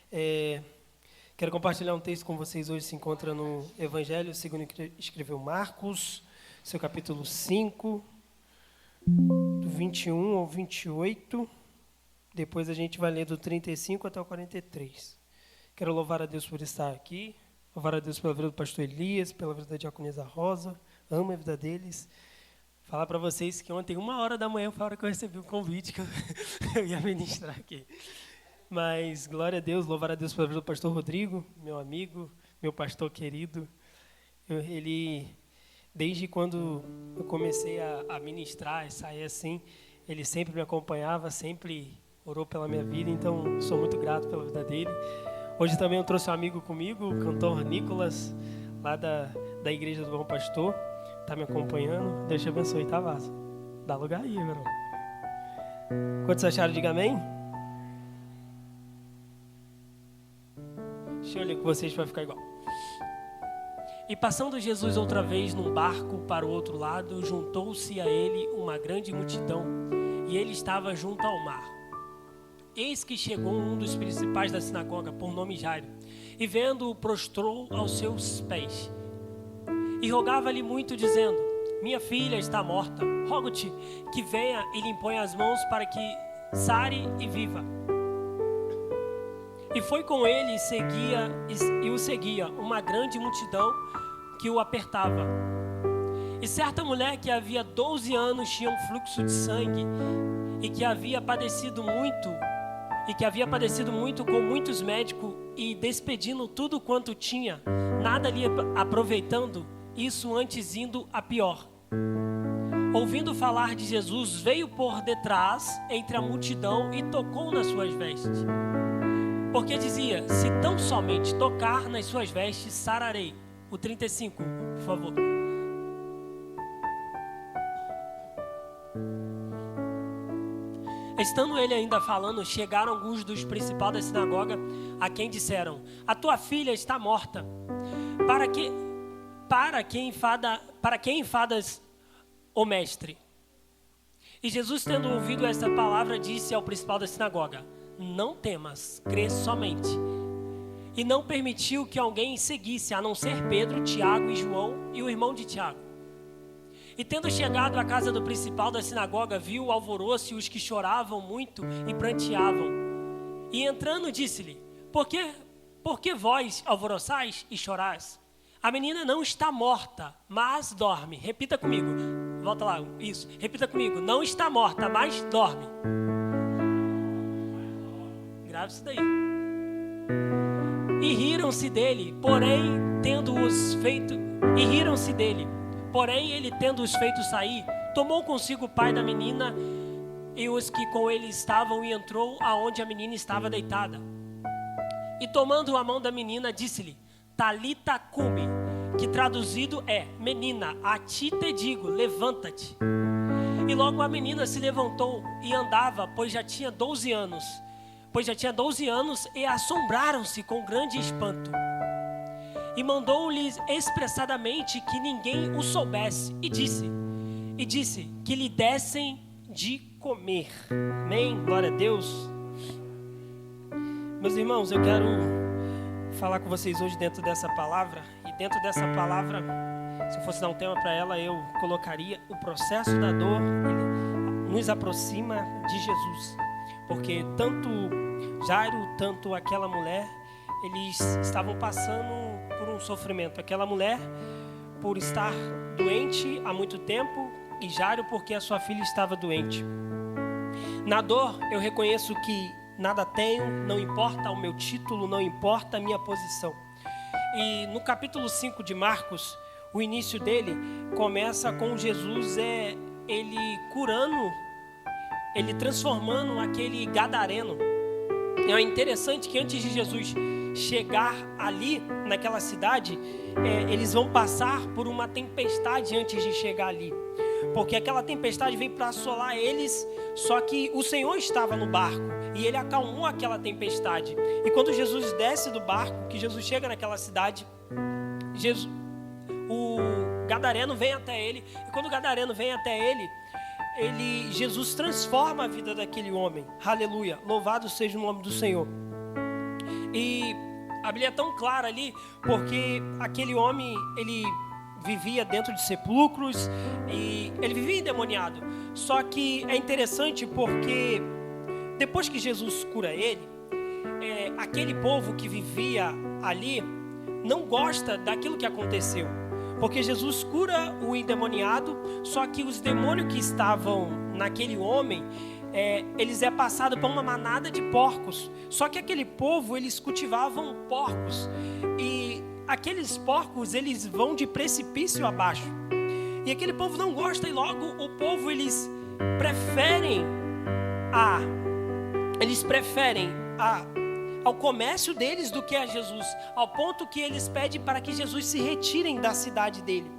Quero compartilhar um texto com vocês hoje, se encontra no Evangelho, segundo escreveu Marcos, seu capítulo 5, do 21 ao 28. Depois a gente vai ler do 35 até o 43. Quero louvar a Deus por estar aqui, louvar a Deus pela vida do pastor Elias, pela vida da diaconisa Rosa, amo a vida deles. Falar para vocês que ontem, 1h foi a hora que eu recebi o convite, que eu ia ministrar aqui. Mas, glória a Deus, louvar a Deus pela vida do pastor Rodrigo, meu amigo, meu pastor querido. Ele, desde quando eu comecei a ministrar e sair assim, ele sempre me acompanhava, sempre orou pela minha vida, então sou muito grato pela vida dele. Hoje também eu trouxe um amigo comigo, o cantor Nicolas, lá da Igreja do Bom Pastor, está me acompanhando. Deus te abençoe, tá, Vaso? Dá lugar aí, meu irmão. Quantos acharam? Diga amém. Deixa eu ler com vocês para ficar igual. E passando Jesus outra vez num barco para o outro lado, juntou-se a ele uma grande multidão, e ele estava junto ao mar. Eis que chegou um dos principais da sinagoga, por nome Jairo, e vendo-o, prostrou aos seus pés, e rogava-lhe muito, dizendo: minha filha está morta, rogo-te que venha e lhe imponha as mãos para que sare e viva. E foi com ele e o seguia uma grande multidão que o apertava. E certa mulher que havia 12 anos tinha um fluxo de sangue e que havia padecido muito com muitos médicos e despedindo tudo quanto tinha, nada lhe aproveitando, isso antes indo a pior. Ouvindo falar de Jesus, veio por detrás entre a multidão e tocou nas suas vestes. Porque dizia: se tão somente tocar nas suas vestes, sararei. O 35, por favor. Estando ele ainda falando, chegaram alguns dos principais da sinagoga, a quem disseram: a tua filha está morta. Para que enfadas o mestre? E Jesus, tendo ouvido esta palavra, disse ao principal da sinagoga: não temas, crê somente. E não permitiu que alguém seguisse, a não ser Pedro, Tiago e João e o irmão de Tiago. E tendo chegado à casa do principal da sinagoga, viu o alvoroço e os que choravam muito e pranteavam. E entrando, disse-lhe: por que vós alvoroçais e chorais? A menina não está morta, mas dorme. Repita comigo. Volta lá, isso. Repita comigo. Não está morta, mas dorme. Grave isso daí. E riram-se dele, porém, ele tendo-os feito sair, tomou consigo o pai da menina e os que com ele estavam, e entrou aonde a menina estava deitada. E tomando a mão da menina, disse-lhe: Talita cumi, que traduzido é: menina, a ti te digo, levanta-te. E logo a menina se levantou e andava, pois já tinha 12 anos, e assombraram-se com grande espanto. E mandou-lhes expressadamente que ninguém o soubesse, e disse que lhe dessem de comer. Amém? Glória a Deus. Meus irmãos, eu quero falar com vocês hoje dentro dessa palavra. E dentro dessa palavra, se eu fosse dar um tema para ela, eu colocaria: o processo da dor, ele nos aproxima de Jesus. Porque tanto Jairo, tanto aquela mulher, eles estavam passando por um sofrimento. Aquela mulher por estar doente há muito tempo, e Jairo porque a sua filha estava doente. Na dor eu reconheço que nada tenho, não importa o meu título, não importa a minha posição. E no capítulo 5 de Marcos, o início dele começa com Jesus ele curando, ele transformando aquele gadareno. É interessante que antes de Jesus chegar ali, naquela cidade, eles vão passar por uma tempestade antes de chegar ali. Porque aquela tempestade veio para assolar eles, só que o Senhor estava no barco e ele acalmou aquela tempestade. E quando Jesus desce do barco, que Jesus chega naquela cidade, o gadareno vem até ele. E quando o gadareno vem até ele, Jesus transforma a vida daquele homem. Aleluia, louvado seja o nome do Senhor. E a Bíblia é tão clara ali, porque aquele homem, ele vivia dentro de sepulcros e ele vivia endemoniado. Só que é interessante porque depois que Jesus cura ele, aquele povo que vivia ali não gosta daquilo que aconteceu. Porque Jesus cura o endemoniado, só que os demônios que estavam naquele homem, eles passados por uma manada de porcos. Só que aquele povo, eles cultivavam porcos. E aqueles porcos, eles vão de precipício abaixo. E aquele povo não gosta, e logo o povo, eles preferem ao comércio deles do que a Jesus, ao ponto que eles pedem para que Jesus se retirem da cidade dele.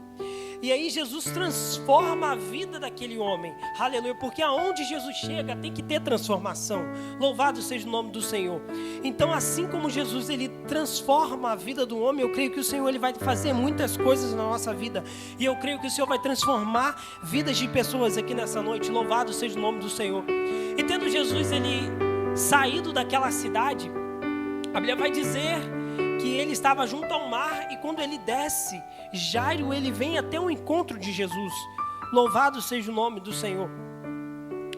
E aí Jesus transforma a vida daquele homem, aleluia, porque aonde Jesus chega tem que ter transformação. Louvado seja o nome do Senhor. Então, assim como Jesus, ele transforma a vida do homem, eu creio que o Senhor, ele vai fazer muitas coisas na nossa vida, e eu creio que o Senhor vai transformar vidas de pessoas aqui nessa noite. Louvado seja o nome do Senhor. E tendo Jesus, ele saído daquela cidade, a Bíblia vai dizer que ele estava junto ao mar, e quando ele desce, Jairo, ele vem até o encontro de Jesus. Louvado seja o nome do Senhor.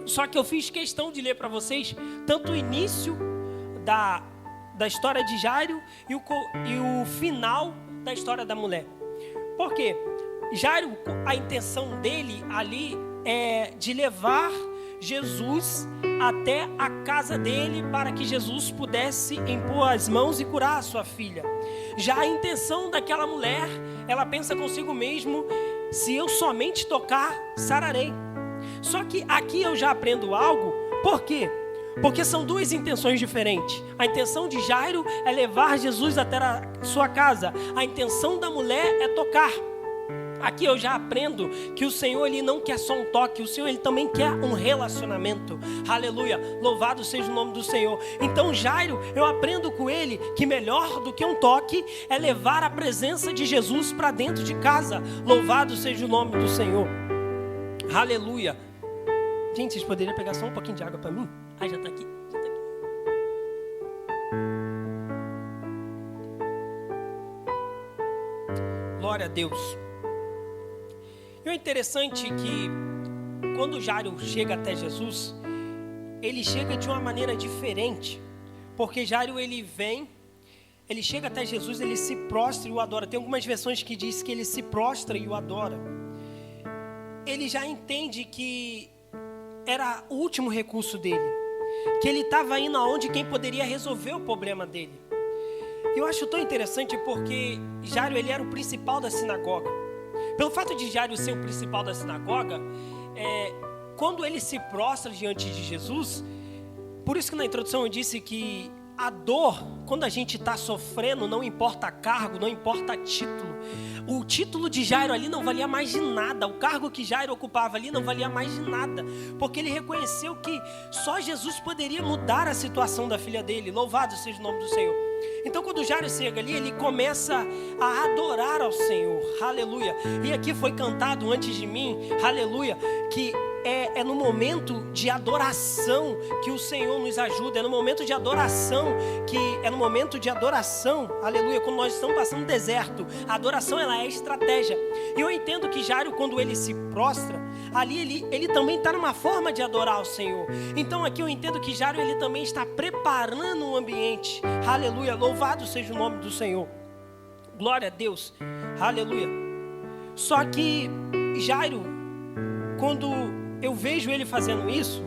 Só que eu fiz questão de ler para vocês tanto o início da história de Jairo e o final da história da mulher. Por quê? Jairo, a intenção dele ali é de levar Jesus até a casa dele, para que Jesus pudesse impor as mãos e curar a sua filha. Já a intenção daquela mulher, ela pensa consigo mesmo: se eu somente tocar, sararei. Só que aqui eu já aprendo algo. Por quê? Porque são duas intenções diferentes. A intenção de Jairo é levar Jesus até a sua casa. A intenção da mulher é tocar. Aqui eu já aprendo que o Senhor, ele não quer só um toque, o Senhor, ele também quer um relacionamento. Aleluia, louvado seja o nome do Senhor. Então Jairo, eu aprendo com ele que melhor do que um toque é levar a presença de Jesus para dentro de casa. Louvado seja o nome do Senhor. Aleluia. Gente, vocês poderiam pegar só um pouquinho de água para mim? Ah, já está aqui. Glória a Deus. E o interessante é que quando Jairo chega até Jesus, ele chega de uma maneira diferente. Porque Jairo, ele chega até Jesus, ele se prostra e o adora. Tem algumas versões que diz que ele se prostra e o adora. Ele já entende que era o último recurso dele, que ele estava indo aonde quem poderia resolver o problema dele. Eu acho tão interessante porque Jairo, ele era o principal da sinagoga. Pelo fato de Jairo ser o principal da sinagoga, quando ele se prostra diante de Jesus, por isso que na introdução eu disse que a dor, quando a gente está sofrendo, não importa cargo, não importa título. O título de Jairo ali não valia mais de nada, o cargo que Jairo ocupava ali não valia mais de nada, porque ele reconheceu que só Jesus poderia mudar a situação da filha dele. Louvado seja o nome do Senhor. Então quando Jairo chega ali, ele começa a adorar ao Senhor, aleluia. E aqui foi cantado antes de mim, aleluia, que é no momento de adoração que o Senhor nos ajuda. É no momento de adoração aleluia, quando nós estamos passando deserto, a adoração, ela é estratégia. E eu entendo que Jairo, quando ele se prostra, ali ele também está numa forma de adorar ao Senhor. Então aqui eu entendo que Jairo, ele também está preparando o ambiente, aleluia, louvado seja o nome do Senhor. Glória a Deus, aleluia. Só que Jairo, quando eu vejo ele fazendo isso,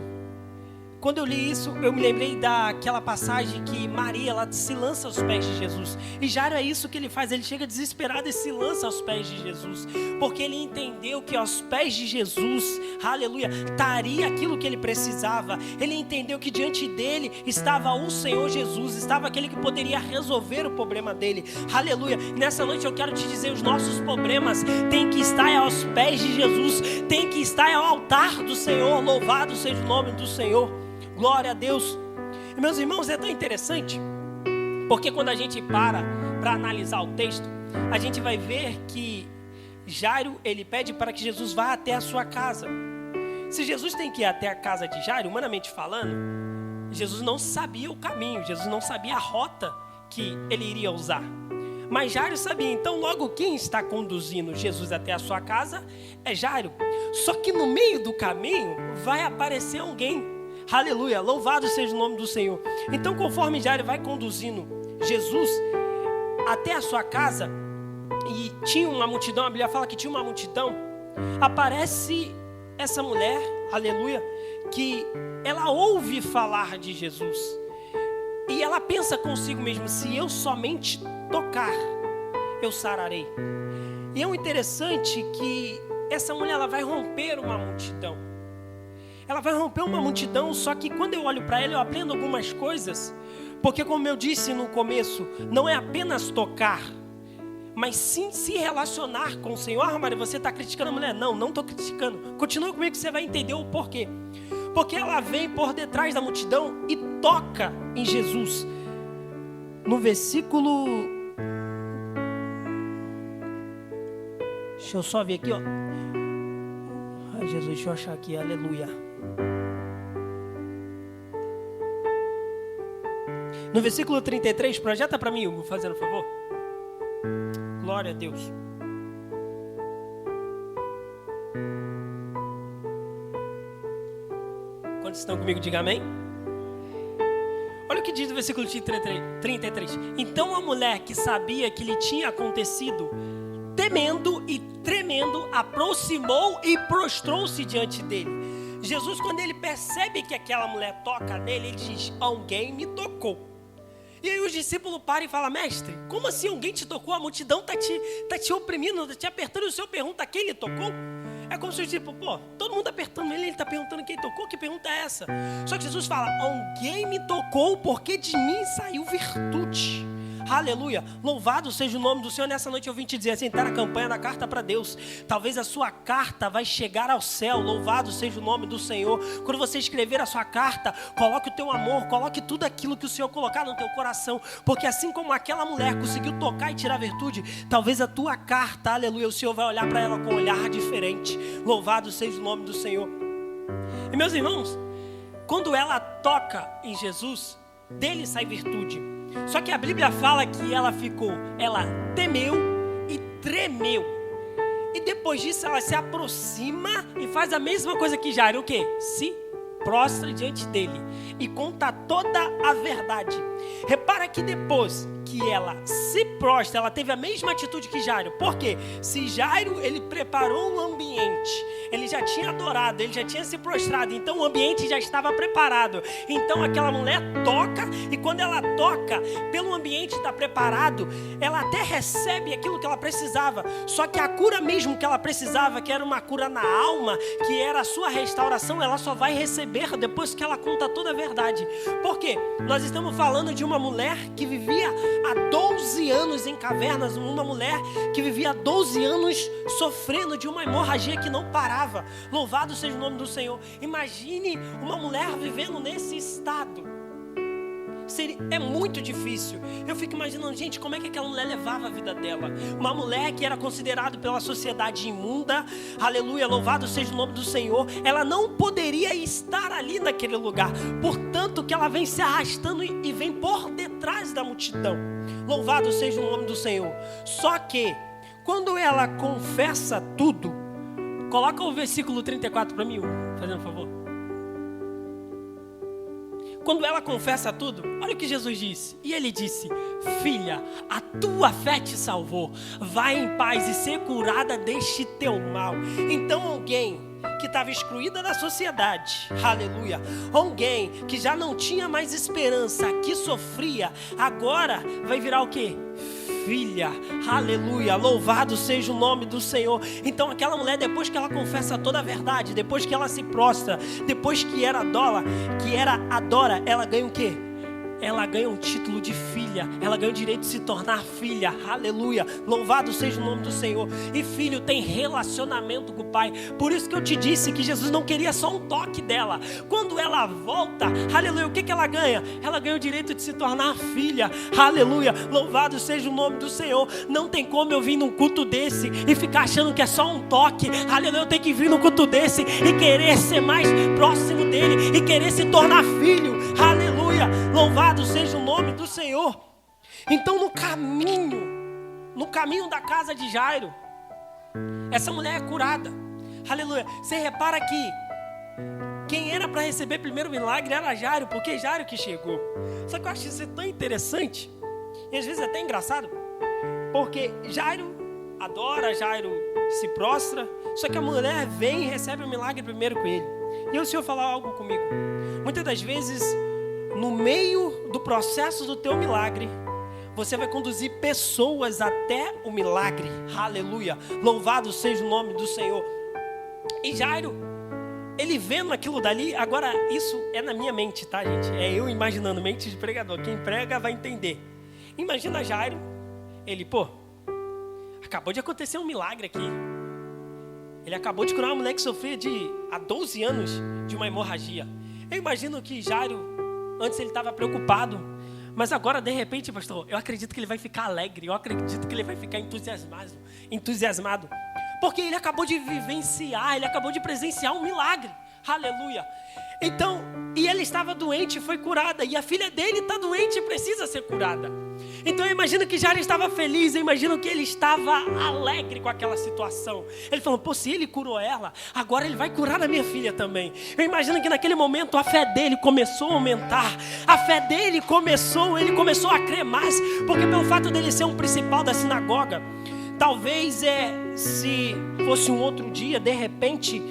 quando eu li isso, eu me lembrei daquela passagem que Maria, ela se lança aos pés de Jesus. E Jairo, é isso que ele faz, ele chega desesperado e se lança aos pés de Jesus. Porque ele entendeu que aos pés de Jesus, aleluia, estaria aquilo que ele precisava. Ele entendeu que diante dele estava o Senhor Jesus, estava aquele que poderia resolver o problema dele. Aleluia. E nessa noite eu quero te dizer, os nossos problemas têm que estar aos pés de Jesus, têm que estar ao altar do Senhor. Louvado seja o nome do Senhor. Glória a Deus. E meus irmãos, é tão interessante, porque quando a gente para analisar o texto, a gente vai ver que Jairo, ele pede para que Jesus vá até a sua casa. Se Jesus tem que ir até a casa de Jairo, humanamente falando, Jesus não sabia o caminho, Jesus não sabia a rota que ele iria usar. Mas Jairo sabia, então logo quem está conduzindo Jesus até a sua casa é Jairo. Só que no meio do caminho vai aparecer alguém. Aleluia, louvado seja o nome do Senhor. Então conforme Jairo vai conduzindo Jesus até a sua casa, e tinha uma multidão, a Bíblia fala que tinha uma multidão, aparece essa mulher, aleluia, que ela ouve falar de Jesus. E ela pensa consigo mesma, se eu somente tocar, eu sararei. E é interessante que essa mulher ela vai romper uma multidão. Ela vai romper uma multidão, só que quando eu olho para ela, eu aprendo algumas coisas. Porque como eu disse no começo, não é apenas tocar, mas sim se relacionar com o Senhor. Ah, Maria, você está criticando a mulher? Não, não estou criticando. Continua comigo que você vai entender o porquê. Porque ela vem por detrás da multidão e toca em Jesus. No versículo... Deixa eu só ver aqui, ó. Ai, Jesus, deixa eu achar aqui, aleluia. No versículo 33, projeta para mim, Hugo, fazendo favor. Glória a Deus. Quantos estão comigo, diga amém. Olha o que diz no versículo 33. Então a mulher que sabia que lhe tinha acontecido, temendo e tremendo, aproximou e prostrou-se diante dele. Jesus, quando ele percebe que aquela mulher toca nele, ele diz, alguém me tocou. E aí os discípulos param e falam, mestre, como assim alguém te tocou? A multidão está te oprimindo, está te apertando. E o Senhor pergunta, quem lhe tocou? É como se os discípulos, todo mundo apertando ele está perguntando quem tocou, que pergunta é essa? Só que Jesus fala, alguém me tocou porque de mim saiu virtude. Aleluia, louvado seja o nome do Senhor. Nessa noite eu vim te dizer assim, está na campanha da carta para Deus. Talvez a sua carta vai chegar ao céu. Louvado seja o nome do Senhor. Quando você escrever a sua carta, coloque o teu amor, coloque tudo aquilo que o Senhor colocar no teu coração. Porque assim como aquela mulher conseguiu tocar e tirar virtude, talvez a tua carta, aleluia, o Senhor vai olhar para ela com um olhar diferente. Louvado seja o nome do Senhor. E meus irmãos, quando ela toca em Jesus, dele sai virtude. Só que a Bíblia fala que ela temeu e tremeu. E depois disso ela se aproxima e faz a mesma coisa que Jairo, o quê? Se prostra diante dele e conta toda a verdade. Repara que depois que ela se prostra, ela teve a mesma atitude que Jairo. Por quê? Se Jairo, ele preparou um ambiente, ele já tinha adorado, ele já tinha se prostrado, então o ambiente já estava preparado. Então aquela mulher toca, e quando ela toca, pelo ambiente estar preparado, ela até recebe aquilo que ela precisava. Só que a cura mesmo que ela precisava, que era uma cura na alma, que era a sua restauração, ela só vai receber depois que ela conta toda a verdade. Por quê? Nós estamos falando de uma mulher que vivia há 12 anos em cavernas, uma mulher que vivia há 12 anos sofrendo de uma hemorragia que não parava. Louvado seja o nome do Senhor. Imagine uma mulher vivendo nesse estado. É muito difícil. Eu fico imaginando, gente, como é que aquela mulher levava a vida dela? Uma mulher que era considerada pela sociedade imunda, aleluia, louvado seja o nome do Senhor. Ela não poderia estar ali naquele lugar. Portanto que ela vem se arrastando e vem por detrás da multidão. Louvado seja o nome do Senhor. Só que quando ela confessa tudo, coloca o versículo 34 para mim, fazendo um favor. Quando ela confessa tudo, olha o que Jesus disse. E ele disse, filha, a tua fé te salvou. Vai em paz e ser curada deste teu mal. Então alguém que estava excluída da sociedade, aleluia, alguém que já não tinha mais esperança, que sofria, agora vai virar o quê? Filha, aleluia, louvado seja o nome do Senhor. Então aquela mulher, depois que ela confessa toda a verdade, depois que ela se prostra, depois que ela adora, ela ganha o quê? Ela ganha um título de filha, ela ganha o direito de se tornar filha, aleluia, louvado seja o nome do Senhor. E filho tem relacionamento com o pai. Por isso que eu te disse que Jesus não queria só um toque dela. Quando ela volta, aleluia, o que ela ganha? Ela ganha o direito de se tornar filha, aleluia, louvado seja o nome do Senhor. Não tem como eu vir num culto desse e ficar achando que é só um toque, aleluia. Eu tenho que vir num culto desse e querer ser mais próximo dele e querer se tornar filho, aleluia, louvado seja o nome do Senhor. Então no caminho da casa de Jairo, essa mulher é curada. Aleluia. Você repara que quem era para receber primeiro milagre era Jairo, porque Jairo que chegou. Só que eu acho isso tão interessante, e às vezes até engraçado, porque Jairo adora, Jairo se prostra, só que a mulher vem e recebe o milagre primeiro com ele. E o Senhor falou algo comigo. Muitas das vezes, no meio do processo do teu milagre, você vai conduzir pessoas até o milagre. Aleluia. Louvado seja o nome do Senhor. E Jairo, ele vendo aquilo dali, agora isso é na minha mente, tá, gente? É eu imaginando, mente de pregador. Quem prega vai entender. Imagina Jairo, ele, acabou de acontecer um milagre aqui. Ele acabou de curar uma mulher que sofria há 12 anos de uma hemorragia. Eu imagino que Jairo, antes ele estava preocupado, mas agora de repente, pastor, eu acredito que ele vai ficar alegre, eu acredito que ele vai ficar entusiasmado, porque ele acabou de vivenciar, ele acabou de presenciar um milagre. Aleluia. Então, e ele estava doente e foi curada, e a filha dele está doente e precisa ser curada. Então eu imagino que Jairo estava feliz, eu imagino que ele estava alegre com aquela situação. Ele falou, se ele curou ela, agora ele vai curar a minha filha também. Eu imagino que naquele momento a fé dele começou a aumentar, a fé dele ele começou a crer mais, porque pelo fato dele ser um principal da sinagoga, talvez se fosse um outro dia, de repente,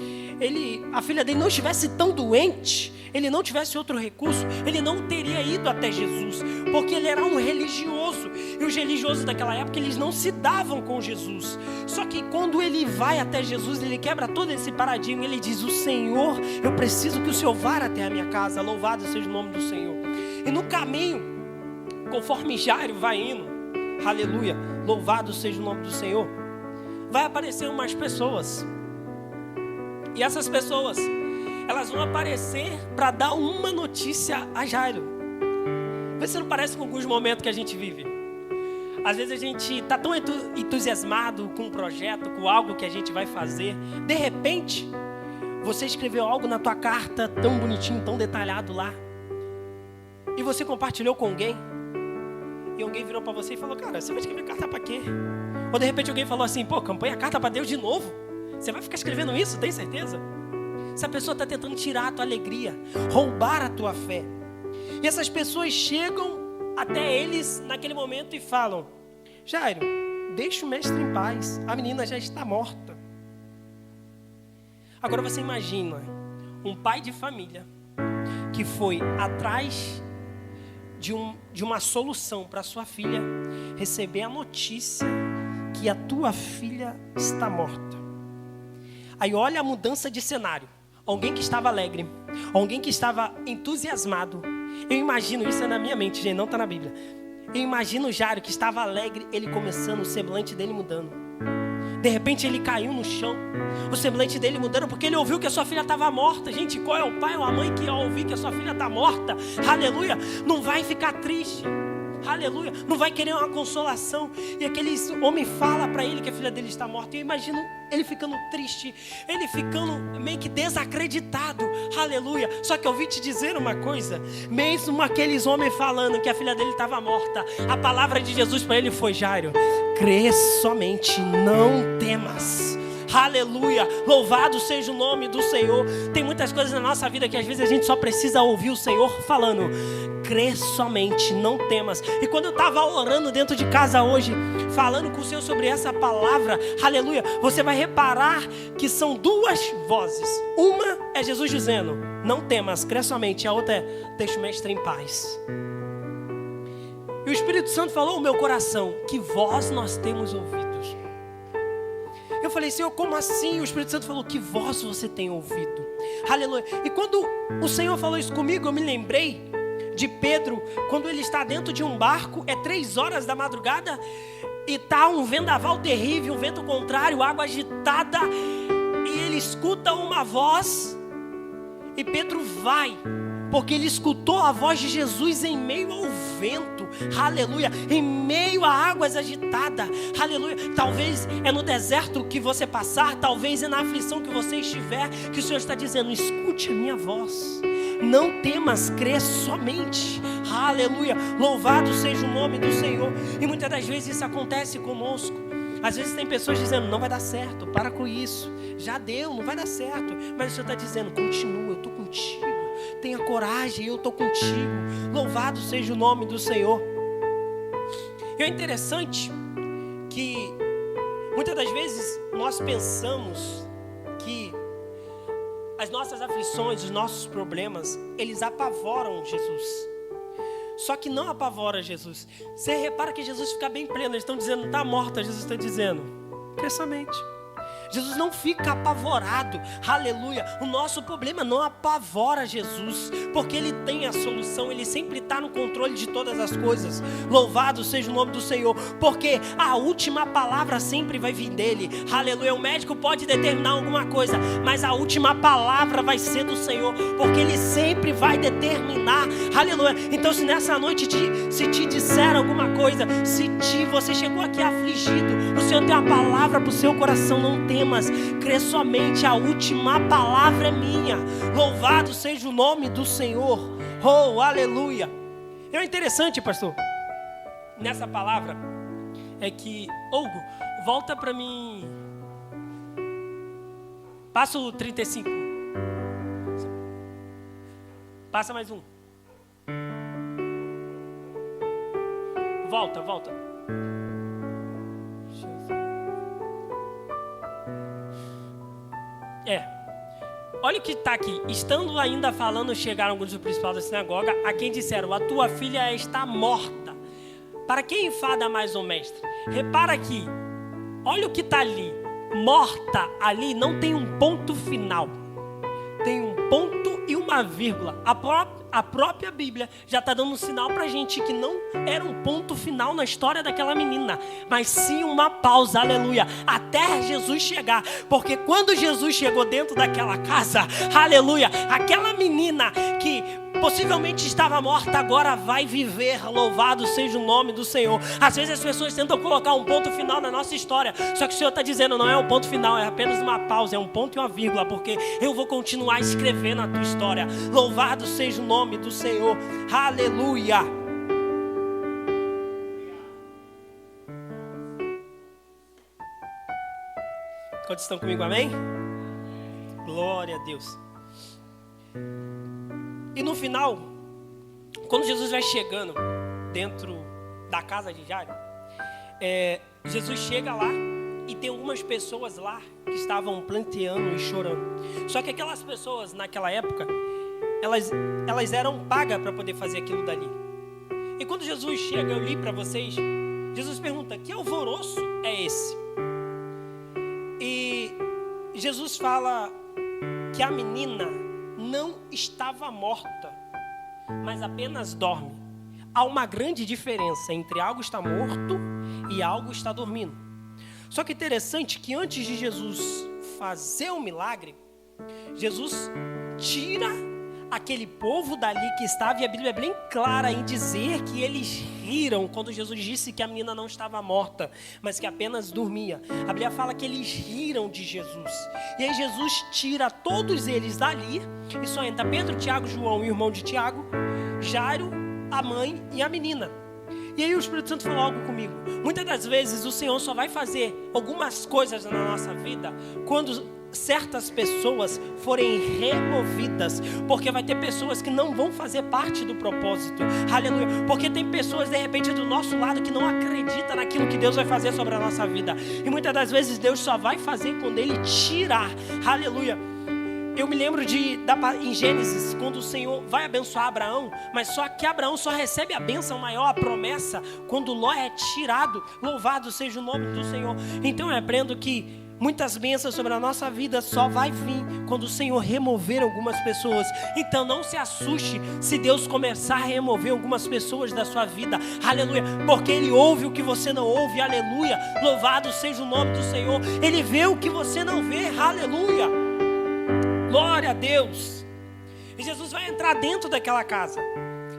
a filha dele não estivesse tão doente, ele não tivesse outro recurso, ele não teria ido até Jesus, porque ele era um religioso, e os religiosos daquela época, eles não se davam com Jesus. Só que quando ele vai até Jesus, ele quebra todo esse paradigma, ele diz, o Senhor, eu preciso que o Senhor vá até a minha casa, louvado seja o nome do Senhor. E no caminho, conforme Jairo vai indo, aleluia, louvado seja o nome do Senhor, vai aparecer umas pessoas, e essas pessoas, elas vão aparecer para dar uma notícia a Jairo. Vê se não parece com alguns momentos que a gente vive. Às vezes a gente está tão entusiasmado com um projeto, com algo que a gente vai fazer. De repente, você escreveu algo na tua carta tão bonitinho, tão detalhado lá. E você compartilhou com alguém. E alguém virou para você e falou, cara, você vai escrever carta para quê? Ou de repente alguém falou assim, campanha carta para Deus de novo. Você vai ficar escrevendo isso, tem certeza? Essa pessoa está tentando tirar a tua alegria, roubar a tua fé. E essas pessoas chegam até eles naquele momento e falam, Jairo, deixa o mestre em paz, a menina já está morta. Agora você imagina um pai de família que foi atrás de uma solução para sua filha receber a notícia que a tua filha está morta. Aí olha a mudança de cenário. Alguém que estava alegre, alguém que estava entusiasmado. Eu imagino, isso é na minha mente, gente, não está na Bíblia. Eu imagino o Jairo que estava alegre, ele começando, o semblante dele mudando. De repente ele caiu no chão, o semblante dele mudando, porque ele ouviu que a sua filha estava morta. Gente, qual é o pai ou a mãe que ao ouvir que a sua filha está morta, aleluia, não vai ficar triste, aleluia, não vai querer uma consolação. E aquele homem fala para ele que a filha dele está morta. E eu imagino ele ficando triste, ele ficando meio que desacreditado, aleluia. Só que eu ouvi te dizer uma coisa, mesmo aqueles homens falando que a filha dele estava morta, a palavra de Jesus para ele foi, Jairo, crê somente, não temas. Aleluia, louvado seja o nome do Senhor. Tem muitas coisas na nossa vida que às vezes a gente só precisa ouvir o Senhor falando, crê somente, não temas. E quando eu estava orando dentro de casa hoje, falando com o Senhor sobre essa palavra, aleluia, você vai reparar que são duas vozes. Uma é Jesus dizendo, não temas, crê somente. A outra é, deixa o mestre em paz. E o Espírito Santo falou no meu coração, que voz nós temos ouvidos? Eu falei, Senhor, como assim? O Espírito Santo falou, que voz você tem ouvido? Aleluia. E quando o Senhor falou isso comigo, eu me lembrei de Pedro, quando ele está dentro de um barco, 3 horas da madrugada, e está um vendaval terrível, um vento contrário, água agitada, e ele escuta uma voz, e Pedro vai, porque ele escutou a voz de Jesus em meio ao vento, aleluia, em meio a águas agitadas, aleluia. Talvez é no deserto que você passar, talvez é na aflição que você estiver, que o Senhor está dizendo, escute a minha voz, não temas, crê somente, aleluia, louvado seja o nome do Senhor. E muitas das vezes isso acontece conosco. Às vezes tem pessoas dizendo, não vai dar certo, para com isso, já deu, não vai dar certo. Mas o Senhor está dizendo, continua, eu estou contigo, tenha coragem, eu estou contigo, louvado seja o nome do Senhor. E é interessante que muitas das vezes nós pensamos que as nossas aflições, os nossos problemas, eles apavoram Jesus. Só que não apavora Jesus. Você repara que Jesus fica bem pleno. Eles estão dizendo, está morta. Jesus está dizendo, crê somente. Jesus não fica apavorado, aleluia. O nosso problema não apavora Jesus, porque Ele tem a solução, Ele sempre está no controle de todas as coisas. Louvado seja o nome do Senhor, porque a última palavra sempre vai vir dEle, aleluia. O médico pode determinar alguma coisa, mas a última palavra vai ser do Senhor, porque Ele sempre vai determinar, aleluia. Então se nessa noite se te disser alguma coisa, você chegou aqui afligido, o Senhor tem uma palavra para o seu coração, não temas, crê somente, a última palavra é minha. Louvado seja o nome do Senhor. Oh, aleluia. É interessante, pastor, nessa palavra é que, Hugo, volta para mim. Passa o 35. Passa mais um. Volta. Olha o que está aqui. Estando ainda falando, chegaram alguns dos principais da sinagoga, a quem disseram, a tua filha está morta. Para quem enfada mais o mestre? Repara aqui, olha o que está ali. Morta ali não tem um ponto final. Tem um ponto e uma vírgula. A própria Bíblia já está dando um sinal para a gente que não era um ponto final na história daquela menina, mas sim uma pausa, aleluia, até Jesus chegar. Porque quando Jesus chegou dentro daquela casa, aleluia, aquela menina que possivelmente estava morta, agora vai viver. Louvado seja o nome do Senhor. Às vezes as pessoas tentam colocar um ponto final na nossa história, só que o Senhor está dizendo, não é um ponto final, é apenas uma pausa, é um ponto e uma vírgula, porque eu vou continuar escrevendo a tua história. Louvado seja o nome do Senhor, aleluia. Quantos estão comigo, amém? Glória a Deus. E no final, quando Jesus vai chegando dentro da casa de Jairo, Jesus chega lá e tem algumas pessoas lá que estavam planteando e chorando. Só que aquelas pessoas naquela época, elas eram pagas para poder fazer aquilo dali. E quando Jesus chega, eu li para vocês, Jesus pergunta, que alvoroço é esse? E Jesus fala que a menina não estava morta, mas apenas dorme. Há uma grande diferença entre algo estar morto e algo estar dormindo. Só que interessante que antes de Jesus fazer o milagre, Jesus tira aquele povo dali que estava, e a Bíblia é bem clara em dizer que eles riram quando Jesus disse que a menina não estava morta, mas que apenas dormia. A Bíblia fala que eles riram de Jesus. E aí Jesus tira todos eles dali e só entra Pedro, Tiago, João, o irmão de Tiago, Jairo, a mãe e a menina. E aí o Espírito Santo falou algo comigo. Muitas das vezes o Senhor só vai fazer algumas coisas na nossa vida quando certas pessoas forem removidas, porque vai ter pessoas que não vão fazer parte do propósito, aleluia, porque tem pessoas de repente do nosso lado que não acreditam naquilo que Deus vai fazer sobre a nossa vida, e muitas das vezes Deus só vai fazer quando Ele tirar, aleluia. Eu me lembro em Gênesis, quando o Senhor vai abençoar Abraão, mas só que Abraão só recebe a bênção maior, a promessa, quando Ló é tirado. Louvado seja o nome do Senhor. Então eu aprendo que muitas bênçãos sobre a nossa vida só vai vir quando o Senhor remover algumas pessoas. Então não se assuste se Deus começar a remover algumas pessoas da sua vida, aleluia, porque Ele ouve o que você não ouve, aleluia. Louvado seja o nome do Senhor. Ele vê o que você não vê, aleluia. Glória a Deus. E Jesus vai entrar dentro daquela casa,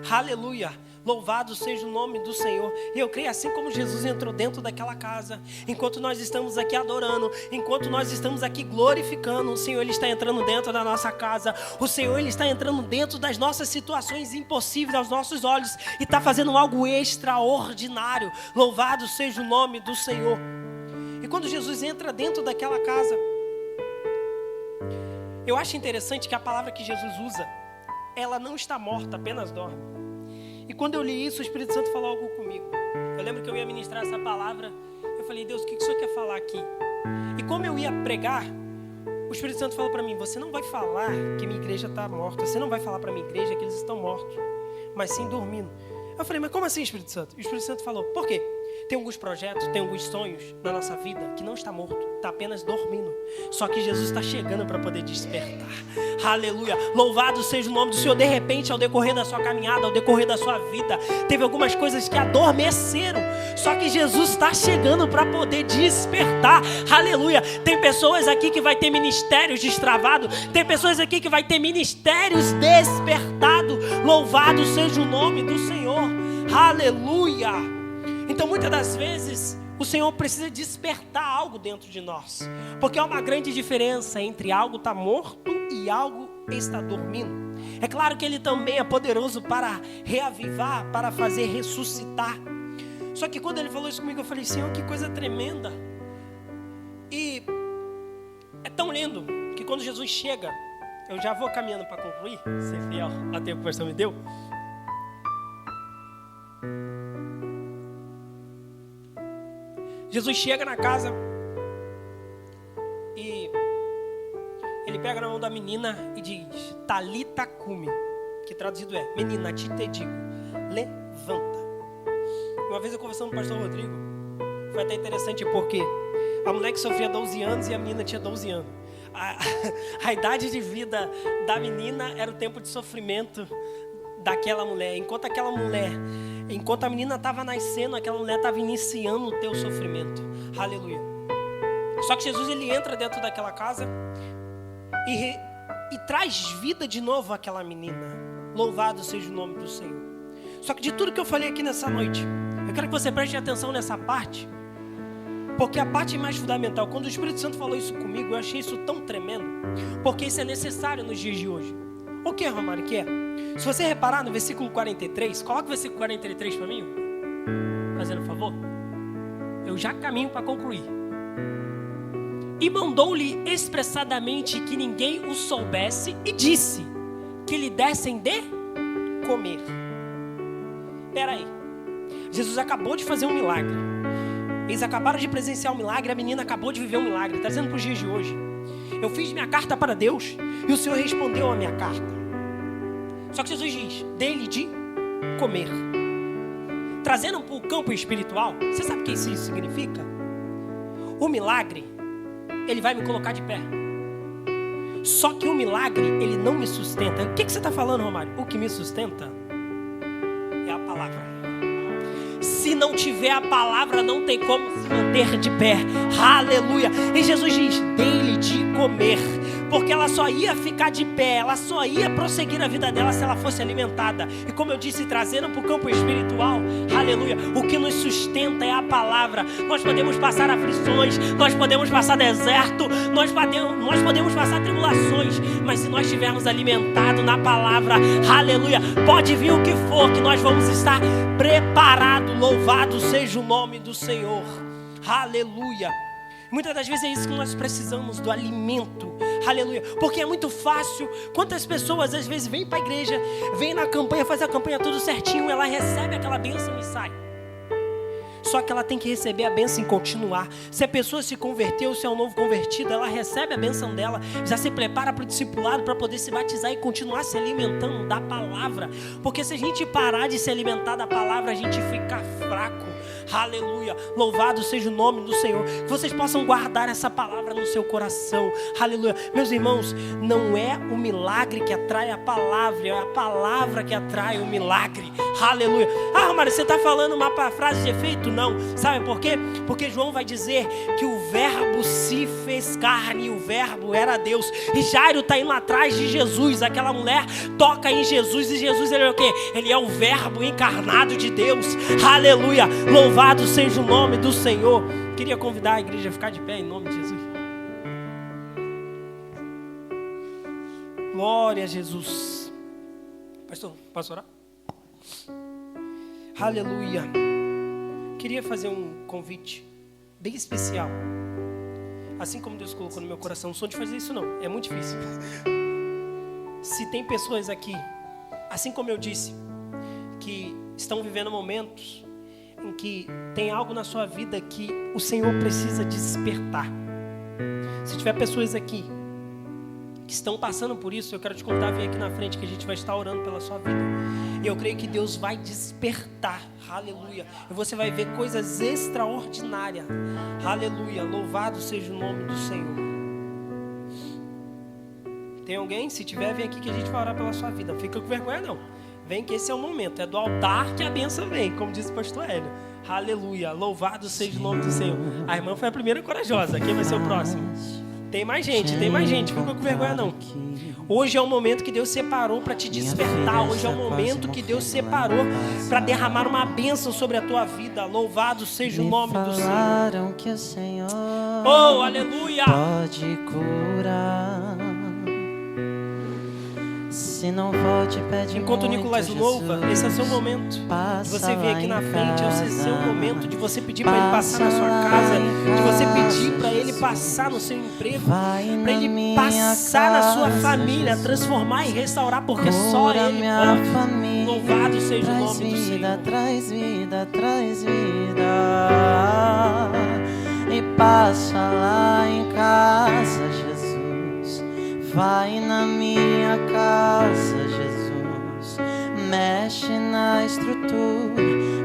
aleluia. Louvado seja o nome do Senhor. E eu creio, assim como Jesus entrou dentro daquela casa, enquanto nós estamos aqui adorando, enquanto nós estamos aqui glorificando, o Senhor, Ele está entrando dentro da nossa casa. O Senhor, Ele está entrando dentro das nossas situações impossíveis aos nossos olhos e está fazendo algo extraordinário. Louvado seja o nome do Senhor. E quando Jesus entra dentro daquela casa, eu acho interessante que a palavra que Jesus usa, ela não está morta, apenas dorme. E quando eu li isso, o Espírito Santo falou algo comigo. Eu lembro que eu ia ministrar essa palavra. Eu falei, Deus, o que o Senhor quer falar aqui? E como eu ia pregar, o Espírito Santo falou para mim, você não vai falar que minha igreja está morta. Você não vai falar para minha igreja que eles estão mortos, mas sim dormindo. Eu falei, mas como assim, Espírito Santo? E o Espírito Santo falou, por quê? Tem alguns projetos, tem alguns sonhos na nossa vida que não está morto, está apenas dormindo. Só que Jesus está chegando para poder despertar. Aleluia. Louvado seja o nome do Senhor. De repente, ao decorrer da sua caminhada, ao decorrer da sua vida, teve algumas coisas que adormeceram. Só que Jesus está chegando para poder despertar. Aleluia. Tem pessoas aqui que vai ter ministérios destravados. Tem pessoas aqui que vai ter ministérios despertados. Louvado seja o nome do Senhor. Aleluia. Então, muitas das vezes, o Senhor precisa despertar algo dentro de nós. Porque há uma grande diferença entre algo estar morto e algo estar dormindo. É claro que Ele também é poderoso para reavivar, para fazer ressuscitar. Só que quando Ele falou isso comigo, eu falei, Senhor, que coisa tremenda. E é tão lindo que quando Jesus chega, eu já vou caminhando para concluir, ser fiel ao tempo que o pastor me deu. Jesus chega na casa e Ele pega na mão da menina e diz, Talita cumi, que traduzido é, menina, te digo, levanta. Uma vez eu conversando com o pastor Rodrigo, foi até interessante porque a mulher que sofria 12 anos e a menina tinha 12 anos. A idade de vida da menina era o tempo de sofrimento daquela mulher. Enquanto a menina estava nascendo, aquela mulher estava iniciando o teu sofrimento. Aleluia. Só que Jesus, Ele entra dentro daquela casa e traz vida de novo àquela menina. Louvado seja o nome do Senhor. Só que de tudo que eu falei aqui nessa noite, eu quero que você preste atenção nessa parte, porque a parte mais fundamental, quando o Espírito Santo falou isso comigo, eu achei isso tão tremendo, porque isso é necessário nos dias de hoje. O que, Romário, que é? Se você reparar no versículo 43, coloca o versículo 43 para mim, fazendo um favor. Eu já caminho para concluir. E mandou-lhe expressadamente que ninguém o soubesse e disse que lhe dessem de comer. Espera aí. Jesus acabou de fazer um milagre. Eles acabaram de presenciar um milagre, a menina acabou de viver um milagre. Está dizendo para os dias de hoje. Eu fiz minha carta para Deus e o Senhor respondeu a minha carta. Só que Jesus diz, dele de comer. Trazendo para o campo espiritual, você sabe o que isso significa? O milagre, ele vai me colocar de pé. Só que o milagre, ele não me sustenta. O que você está falando, Romário? O que me sustenta é a palavra. Se não tiver a palavra, não tem como se manter de pé. Aleluia. E Jesus diz, dele de comer. Porque ela só ia ficar de pé, ela só ia prosseguir a vida dela se ela fosse alimentada. E como eu disse, trazendo para o campo espiritual, aleluia, o que nos sustenta é a palavra. Nós podemos passar aflições, nós podemos passar deserto, nós podemos passar tribulações, mas se nós estivermos alimentados na palavra, aleluia, pode vir o que for, que nós vamos estar preparados. Louvado seja o nome do Senhor, aleluia. Muitas das vezes é isso que nós precisamos, do alimento. Aleluia. Porque é muito fácil. Quantas pessoas às vezes vêm para a igreja, vêm na campanha, faz a campanha tudo certinho, ela recebe aquela bênção e sai. Só que ela tem que receber a bênção e continuar. Se a pessoa se converteu, se é um novo convertido, ela recebe a bênção dela, já se prepara para o discipulado, para poder se batizar e continuar se alimentando da palavra. Porque se a gente parar de se alimentar da palavra, a gente fica fraco. Aleluia, louvado seja o nome do Senhor. Que vocês possam guardar essa palavra no seu coração. Aleluia, meus irmãos, não é o milagre que atrai a palavra, é a palavra que atrai o milagre. Aleluia. Ah, Mário, você está falando uma frase de efeito? Não. não. Sabe por quê? Porque João vai dizer que o verbo se fez carne e o verbo era Deus. E Jairo está indo atrás de Jesus. Aquela mulher toca em Jesus e Jesus, ele é o quê? Ele é o verbo encarnado de Deus. Aleluia, louvado seja o nome do Senhor. Queria convidar a igreja a ficar de pé em nome de Jesus. Glória a Jesus. Pastor, posso orar? Aleluia. Queria fazer um convite bem especial. Assim como Deus colocou no meu coração, não sou de fazer isso não, é muito difícil. Se tem pessoas aqui, assim como eu disse, que estão vivendo momentos em que tem algo na sua vida que o Senhor precisa despertar. Se tiver pessoas aqui que estão passando por isso, eu quero te convidar a vir aqui na frente que a gente vai estar orando pela sua vida. E eu creio que Deus vai despertar, aleluia. E você vai ver coisas extraordinárias, aleluia. Louvado seja o nome do Senhor. Tem alguém? Se tiver, vem aqui que a gente vai orar pela sua vida. Não fica com vergonha não. Vem que esse é o momento, é do altar que a bênção vem, como disse o pastor Hélio. Aleluia, louvado seja o nome do Senhor. A irmã foi a primeira corajosa, quem vai ser o próximo? Tem mais gente, fica com vergonha não. Hoje é o momento que Deus separou para te despertar. Hoje é o momento que Deus separou para derramar uma bênção sobre a tua vida. Louvado seja o nome do Senhor. Que o Senhor oh, aleluia! Pode curar. Se não volte, pede. Enquanto o Nicolás muito, louva, Jesus, esse é o seu momento de você vir aqui na frente. Esse é o seu momento de você pedir para Ele passar na sua casa, de você pedir para Ele passar no seu emprego, para Ele passar na sua família, transformar e restaurar, porque só Ele pode. Louvado seja o nome do Senhor. Traz vida, traz vida. E passa lá em casa, Jesus. Vai na minha casa, Jesus. Mexe na estrutura.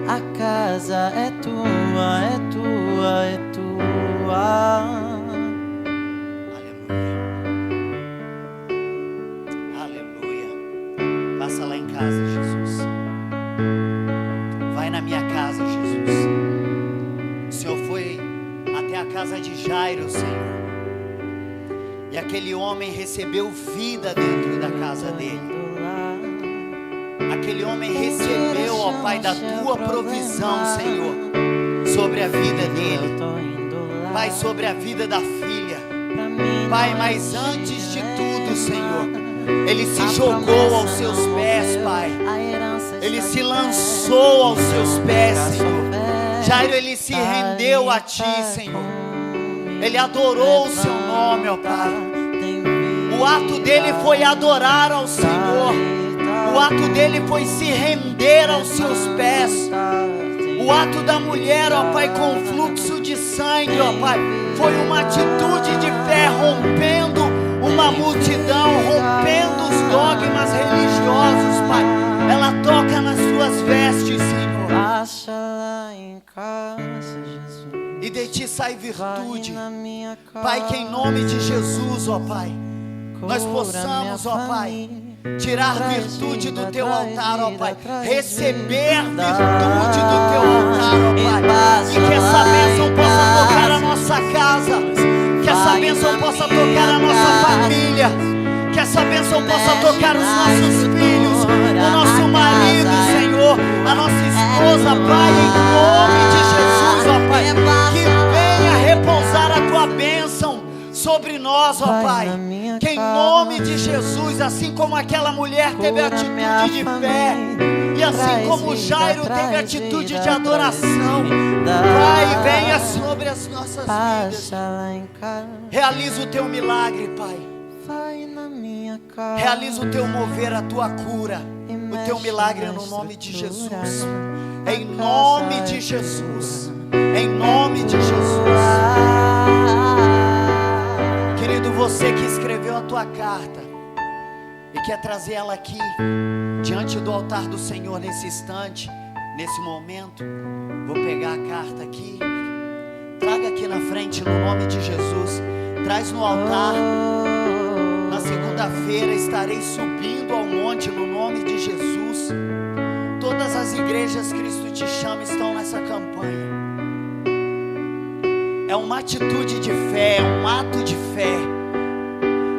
A casa é tua, é tua, é tua. Aleluia. Aleluia. Passa lá em casa, Jesus. Vai na minha casa, Jesus. O Senhor foi até a casa de Jairo, Senhor. E aquele homem recebeu vida dentro da casa dele. Aquele homem recebeu, ó Pai, da tua provisão, Senhor, sobre a vida dele. Pai, sobre a vida da filha. Pai, mas antes de tudo, Senhor, ele se jogou aos seus pés, Pai. Ele se lançou aos seus pés, Senhor. Jairo, ele se rendeu a Ti, Senhor. Ele adorou o Seu nome, ó Pai. O ato dele foi adorar ao Senhor. O ato dele foi se render aos Seus pés. O ato da mulher, ó Pai, com fluxo de sangue, ó Pai, foi uma atitude de fé, rompendo uma multidão, rompendo os dogmas religiosos, Pai. Ela toca nas Suas vestes, Senhor. Passa lá em casa, Jesus. E de Ti sai virtude. Pai, que em nome de Jesus, ó Pai, nós possamos, ó Pai, tirar virtude do Teu altar, ó Pai. Receber virtude do Teu altar, ó Pai. E que essa bênção possa tocar a nossa casa. Que essa bênção possa tocar a nossa família. Que essa bênção possa tocar os nossos filhos, o nosso marido, Senhor, a nossa esposa, Pai, em nome de Jesus, ó Pai. Que venha repousar a Tua bênção sobre nós, ó Pai. Que em nome de Jesus, assim como aquela mulher teve atitude de fé, e assim como Jairo teve atitude de adoração, Pai, venha sobre as nossas vidas. Realiza o Teu milagre, Pai. Realiza o Teu mover, a Tua cura, o Teu milagre no nome de Jesus. Em nome de Jesus. Em nome de Jesus. Querido, você que escreveu a tua carta e quer trazer ela aqui diante do altar do Senhor nesse instante, nesse momento, vou pegar a carta aqui. Traga aqui na frente no nome de Jesus. Traz no altar. Na segunda-feira estarei subindo ao monte no nome de Jesus. Todas as igrejas Cristo Te Chama estão nessa campanha. é uma atitude de fé, é um ato de fé.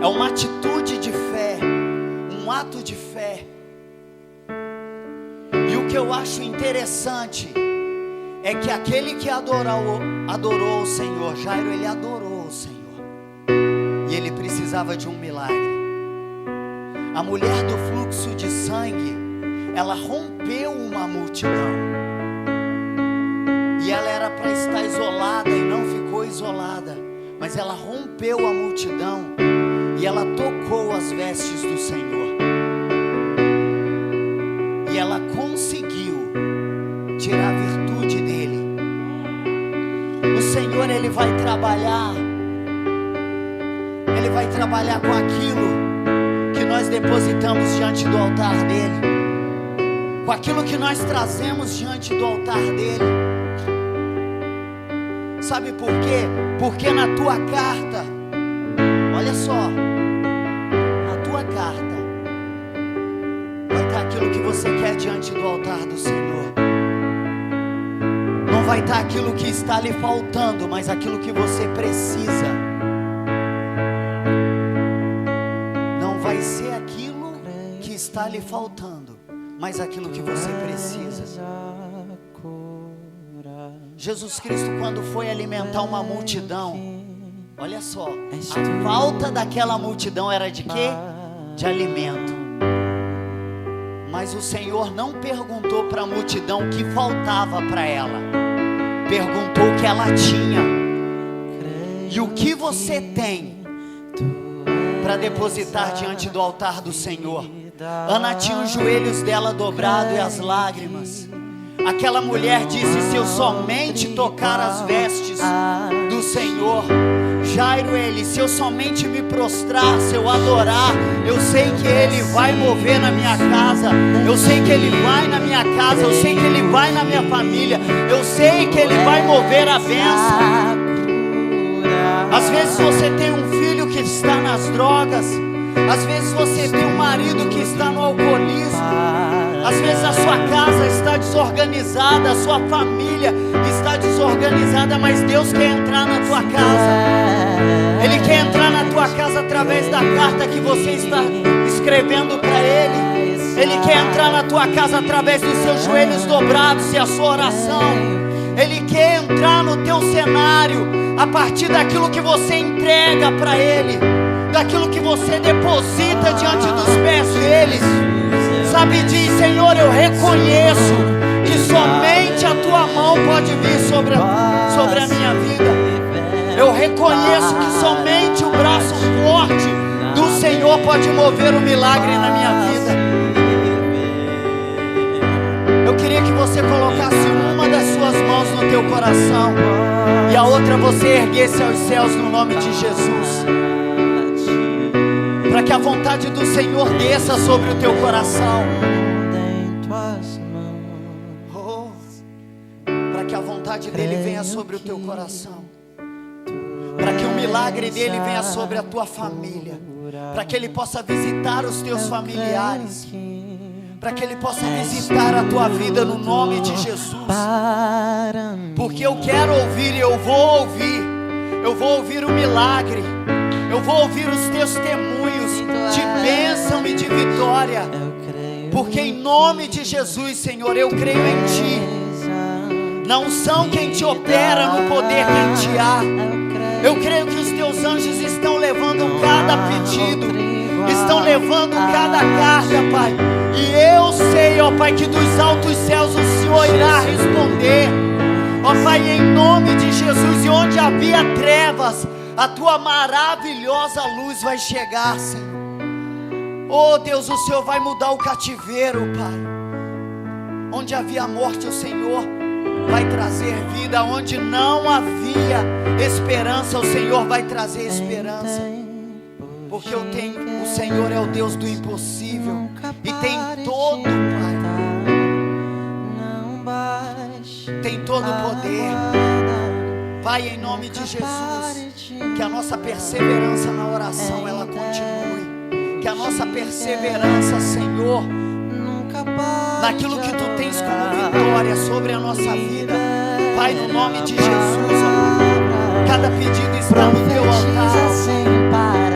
É uma atitude de fé, um ato de fé. E o que eu acho interessante é que aquele que adorou o Senhor, Jairo, ele adorou o Senhor. E ele precisava de um milagre. A mulher do fluxo de sangue, ela rompeu uma multidão. E ela era para estar isolada e não ficou isolada. Mas ela rompeu a multidão e ela tocou as vestes do Senhor. E ela conseguiu tirar a virtude dele. O Senhor, ele vai trabalhar. Ele vai trabalhar com aquilo que nós depositamos diante do altar dele, com aquilo que nós trazemos diante do altar dele. Sabe por quê? Porque na tua carta, olha só, na tua carta vai estar aquilo que você quer diante do altar do Senhor. Não vai estar aquilo que está lhe faltando, mas aquilo que você precisa. Vai ser aquilo que está lhe faltando, mas aquilo que você precisa. Jesus Cristo, quando foi alimentar uma multidão, olha só, a falta daquela multidão era de quê? De alimento. Mas o Senhor não perguntou para a multidão o que faltava para ela, perguntou o que ela tinha. E o que você tem para depositar diante do altar do Senhor? Ana tinha os joelhos dela dobrados e as lágrimas. Aquela mulher disse: se eu somente tocar as vestes do Senhor. Jairo, ele: se eu somente me prostrar, se eu adorar, eu sei que Ele vai mover na minha casa. Eu sei que Ele vai na minha casa. Eu sei que Ele vai na minha família. Eu sei que Ele vai mover a bênção. Às vezes você tem um filho que está nas drogas. Às vezes você tem um marido que está no alcoolismo. Às vezes a sua casa está desorganizada, a sua família está desorganizada, mas Deus quer entrar na tua casa. Ele quer entrar na tua casa através da carta que você está escrevendo para Ele. Ele quer entrar na tua casa através dos seus joelhos dobrados e a sua oração. Ele quer entrar no teu cenário a partir daquilo que você entrega para Ele, daquilo que você deposita diante dos pés deles. Sabe, diz: Senhor, eu reconheço que somente a Tua mão pode vir sobre a minha vida. Eu reconheço que somente o braço forte do Senhor pode mover um milagre na minha vida. Eu queria que você colocasse uma das suas mãos no teu coração e a outra você erguesse aos céus no nome de Jesus, para que a vontade do Senhor desça sobre o teu coração. Para que a vontade dele venha sobre o teu coração, para que o milagre dele venha sobre a tua família, para que ele possa visitar os teus familiares, para que ele possa visitar a tua vida no nome de Jesus. Porque eu quero ouvir e eu vou ouvir o milagre. Eu vou ouvir os teus testemunhos de bênção e de vitória. Porque em nome de Jesus, Senhor, eu creio em Ti. Não são quem te opera no poder quem te há. Eu creio que os teus anjos estão levando cada pedido, estão levando cada carga, Pai. E eu sei, ó Pai, que dos altos céus o Senhor irá responder. Ó Pai, em nome de Jesus, e onde havia trevas, a Tua maravilhosa luz vai chegar, Senhor. Oh Deus, o Senhor vai mudar o cativeiro, Pai. Onde havia morte, o Senhor vai trazer vida. Onde não havia esperança, o Senhor vai trazer esperança. Porque o Senhor é o Deus do impossível e tem todo, Pai, tem todo o poder. Pai, em nome de Jesus, que a nossa perseverança na oração ela continue, que a nossa perseverança, Senhor, naquilo que Tu tens como vitória sobre a nossa vida, Pai, no nome de Jesus, Cada pedido está no teu altar.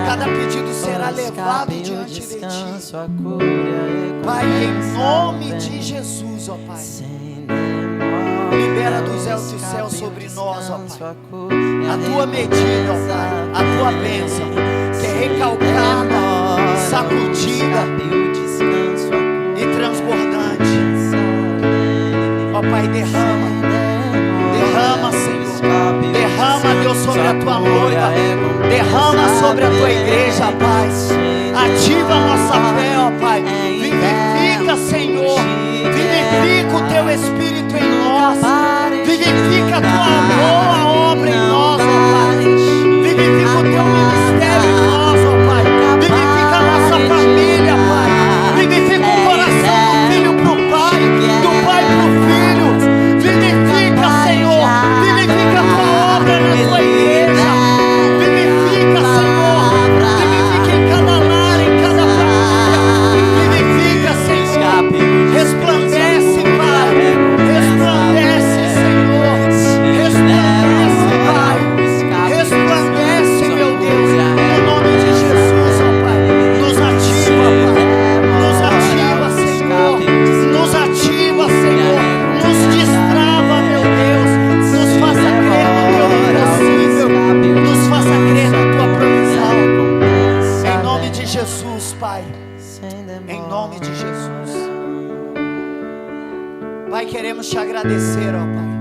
Cada pedido será levado diante de ti. Pai, em nome de Jesus, ó Pai. Libera dos céus sobre nós, ó Pai. A tua medida, ó Pai. A tua bênção, que é recalcada, sacudida e transbordante. Ó Pai, derrama. Derrama, Senhor. Derrama, Deus, sobre a tua noiva. Derrama sobre a tua igreja, Pai. Ativa a nossa fé, ó Pai. Vivifica, Senhor. Vivifica o teu Espírito em nós. Vivifica a tua boa obra em nós, ó Pai. Vivifica o teu ministério em nós, ó Pai. Vivifica a nossa família, Pai. Vivifica o coração do filho pro pai, do pai pro filho. Vivifica, Senhor. Vivifica a tua obra na tua igreja. Vivifica, Senhor. Vivifica em cada lar, em cada família. Vivifica, Senhor. Resplandece, Pai. Resplandece, Senhor. Resplandece, Pai. Resplandece, meu Deus. No nome de Jesus, ó Pai. Nos ativa, Pai. Nos ativa, Senhor. Nos ativa, Senhor. Nos destrava, meu Deus. Nos faça crer no teu impossível. Nos faça crer na tua provisão. Em nome de Jesus, Pai. Em nome de Jesus. Pai, queremos te agradecer, ó Pai.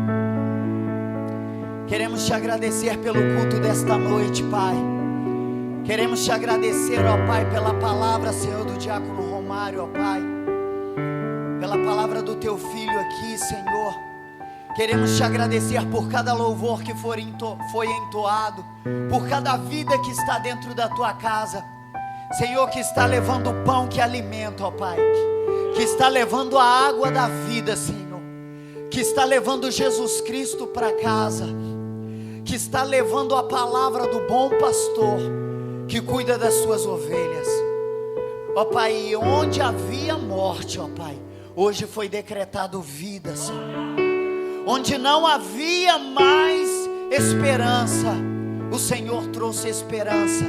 Queremos te agradecer pelo culto desta noite, Pai. Queremos te agradecer, ó Pai, pela palavra, Senhor, do diácono Romário, ó Pai. Pela palavra do teu filho aqui, Senhor. Queremos te agradecer por cada louvor que foi entoado, por cada vida que está dentro da tua casa, Senhor, que está levando o pão que alimenta, ó Pai, que está levando a água da vida, Senhor, que está levando Jesus Cristo para casa, que está levando a palavra do bom pastor, que cuida das suas ovelhas, ó Pai. Onde havia morte, ó Pai, hoje foi decretado vida, Senhor. Onde não havia mais esperança, o Senhor trouxe esperança,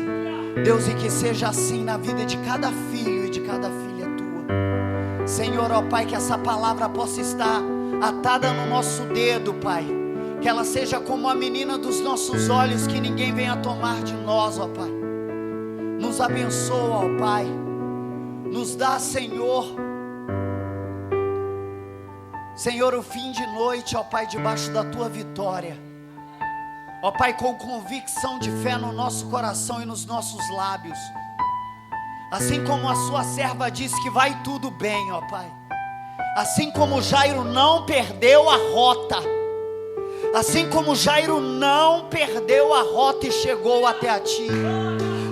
Deus, e que seja assim na vida de cada filho e de cada filha tua, Senhor, ó Pai. Que essa palavra possa estar atada no nosso dedo, Pai, que ela seja como a menina dos nossos olhos, que ninguém venha tomar de nós, ó Pai. Nos abençoa, ó Pai, nos dá, Senhor, o fim de noite, ó Pai, debaixo da tua vitória, ó Pai, com convicção de fé no nosso coração e nos nossos lábios, assim como a sua serva disse que vai tudo bem, ó Pai. Assim como Jairo não perdeu a rota, assim como Jairo não perdeu a rota e chegou até a ti,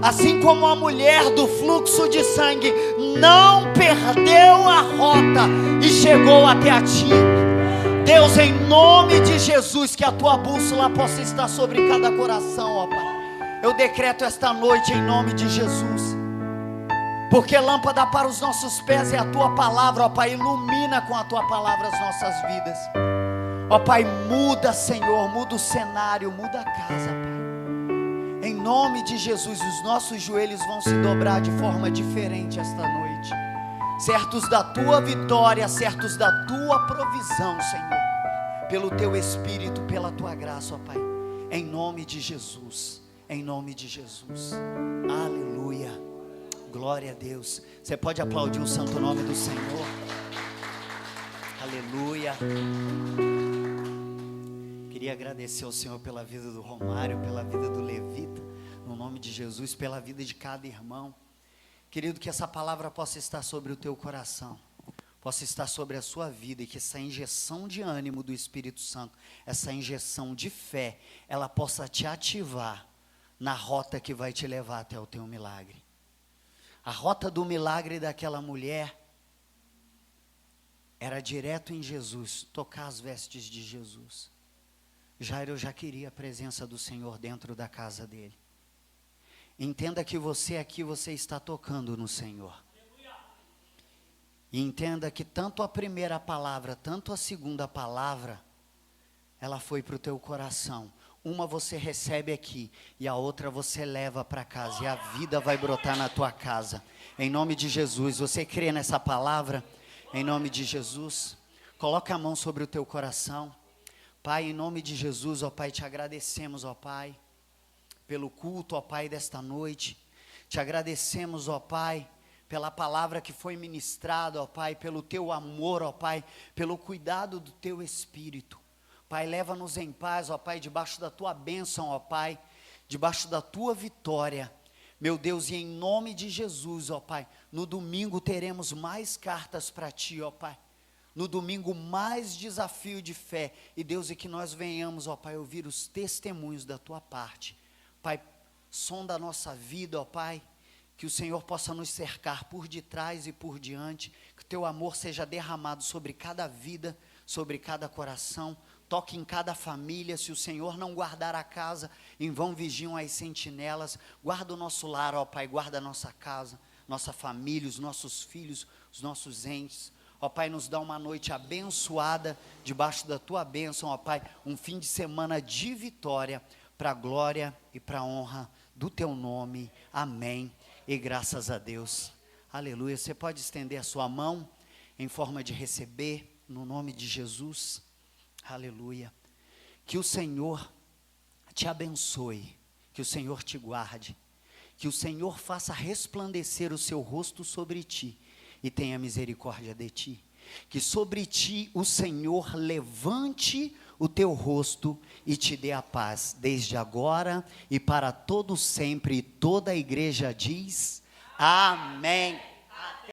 assim como a mulher do fluxo de sangue não perdeu a rota e chegou até a ti, Deus, em nome de Jesus, que a tua bússola possa estar sobre cada coração, ó Pai. Eu decreto esta noite em nome de Jesus, porque lâmpada para os nossos pés é a tua palavra, ó Pai. Ilumina com a tua palavra as nossas vidas, ó Pai. Muda, Senhor, muda o cenário, muda a casa, Pai. Em nome de Jesus, os nossos joelhos vão se dobrar de forma diferente esta noite, certos da tua vitória, certos da tua provisão, Senhor, pelo teu Espírito, pela tua graça, ó Pai. Em nome de Jesus, em nome de Jesus. Aleluia. Glória a Deus. Você pode aplaudir o santo nome do Senhor. Aleluia. Queria agradecer ao Senhor pela vida do Romário, pela vida do Levita, no nome de Jesus, pela vida de cada irmão. Querido, que essa palavra possa estar sobre o teu coração, possa estar sobre a sua vida, e que essa injeção de ânimo do Espírito Santo, essa injeção de fé, ela possa te ativar na rota que vai te levar até o teu milagre. A rota do milagre daquela mulher era direto em Jesus, tocar as vestes de Jesus. Jairo já queria a presença do Senhor dentro da casa dele. Entenda que você aqui, você está tocando no Senhor. E entenda que tanto a primeira palavra, tanto a segunda palavra, ela foi para o teu coração. Uma você recebe aqui e a outra você leva para casa, e a vida vai brotar na tua casa. Em nome de Jesus, você crê nessa palavra? Em nome de Jesus, coloca a mão sobre o teu coração. Pai, em nome de Jesus, ó Pai, te agradecemos, ó Pai, pelo culto, ó Pai, desta noite. Te agradecemos, ó Pai, pela palavra que foi ministrada, ó Pai, pelo teu amor, ó Pai, pelo cuidado do teu Espírito. Pai, leva-nos em paz, ó Pai, debaixo da tua bênção, ó Pai, debaixo da tua vitória. Meu Deus, e em nome de Jesus, ó Pai, no domingo teremos mais cartas para Ti, ó Pai. No domingo, mais desafio de fé. E Deus, e que nós venhamos, ó Pai, ouvir os testemunhos da Tua parte. Pai, sonda a nossa vida, ó Pai, que o Senhor possa nos cercar por detrás e por diante. Que o Teu amor seja derramado sobre cada vida, sobre cada coração. Toque em cada família. Se o Senhor não guardar a casa, em vão vigiam as sentinelas. Guarda o nosso lar, ó Pai, guarda a nossa casa, nossa família, os nossos filhos, os nossos entes. Ó Pai, nos dá uma noite abençoada, debaixo da Tua bênção, ó Pai, um fim de semana de vitória, para a glória e para a honra do Teu nome. Amém. E graças a Deus. Aleluia. Você pode estender a sua mão em forma de receber, no nome de Jesus. Aleluia. Que o Senhor te abençoe, que o Senhor te guarde, que o Senhor faça resplandecer o seu rosto sobre ti e tenha misericórdia de ti. Que sobre ti o Senhor levante o teu rosto e te dê a paz, desde agora e para todo sempre. E toda a igreja diz: amém.